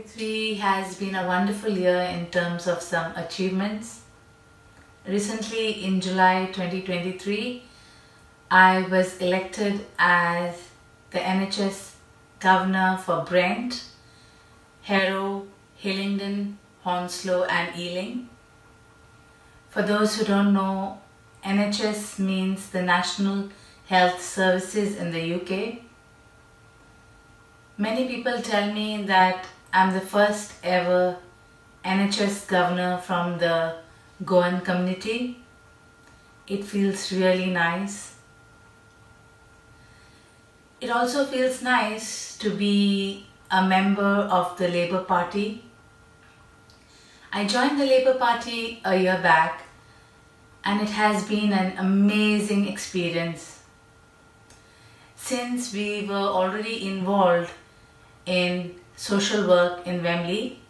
2023 has been a wonderful year in terms of some achievements. Recently, in July 2023, I was elected as the NHS Governor for Brent, Harrow, Hillingdon, Hounslow and Ealing. For those who don't know, NHS means the National Health Services in the UK. Many people tell me that I'm the first ever NHS Governor from the Goan community. It feels really nice. It also feels nice to be a member of the Labour Party. I joined the Labour Party a year back and it has been an amazing experience. Since we were already involved in social work in Wembley,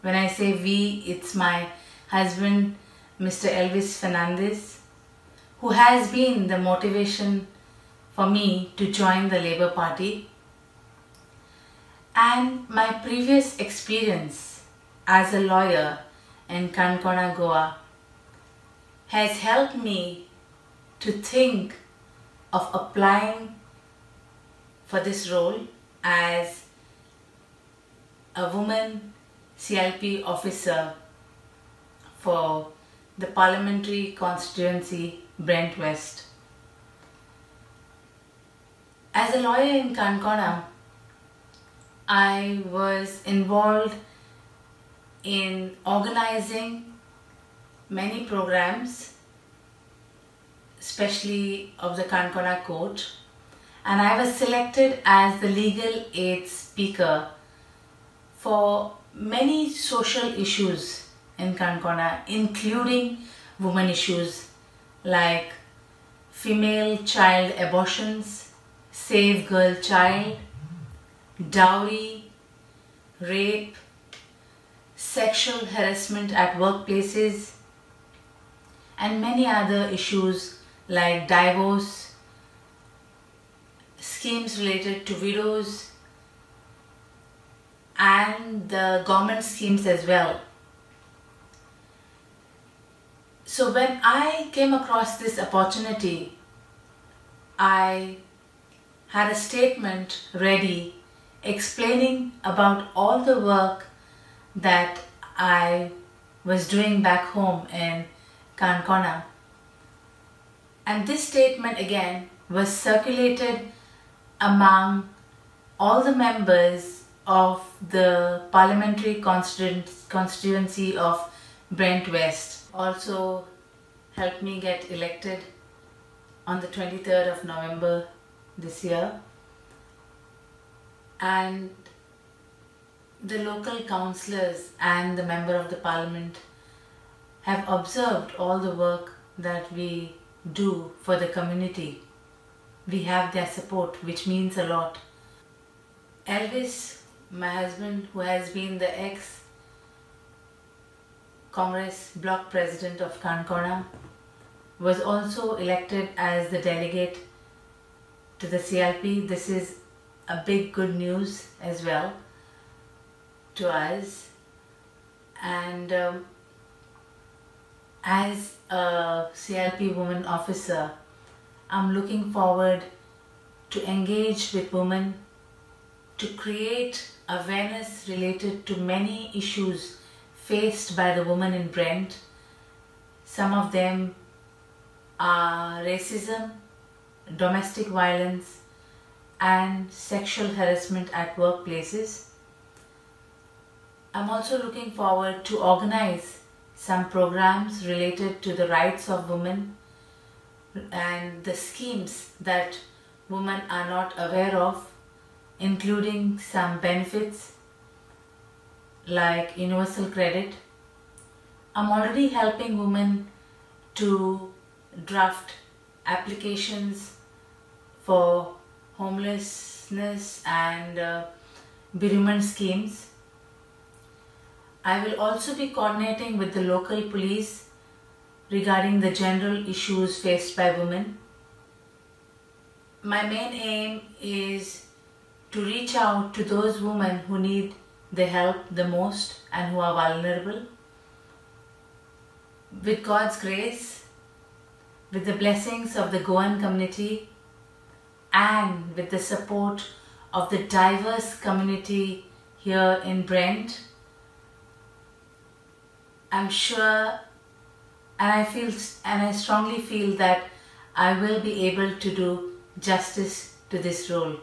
when I say we, it's my husband, Mr. Elvis Fernandez, who has been the motivation for me to join the Labour Party. And my previous experience as a lawyer in Konkani, Goa has helped me to think of applying for this role as a woman CLP officer for the parliamentary constituency Brent West. As a lawyer in Konkani, I was involved in organizing many programs, especially of the Konkani court, and I was selected as the legal aid speaker for many social issues in Konkani, including women issues like female child abortions, Save Girl Child, dowry, rape, sexual harassment at workplaces, and many other issues like divorce, schemes related to widows, and the government schemes as well. So when I came across this opportunity, I had a statement ready explaining about all the work that I was doing back home in Konkani. And this statement again was circulated among all the members of the parliamentary constituency of Brent West. Also helped me get elected on the 23rd of November this year. And the local councillors and the member of the parliament have observed all the work that we do for the community. We have their support, which means a lot. Elvis, my husband, who has been the ex-Congress bloc president of Konkani, was also elected as the delegate to the CLP. This is a big good news as well to us. And as a CLP woman officer, I'm looking forward to engage with women to create awareness related to many issues faced by the women in Brent. Some of them are racism, domestic violence, and sexual harassment at workplaces. I'm also looking forward to organize some programs related to the rights of women and the schemes that women are not aware of, including some benefits like universal credit. I'm already helping women to draft applications for homelessness and bereavement schemes. I will also be coordinating with the local police regarding the general issues faced by women. My main aim is to reach out to those women who need they help the most and who are vulnerable. With God's grace, with the blessings of the Goan community, and with the support of the diverse community here in Brent, I'm sure and I strongly feel that I will be able to do justice to this role.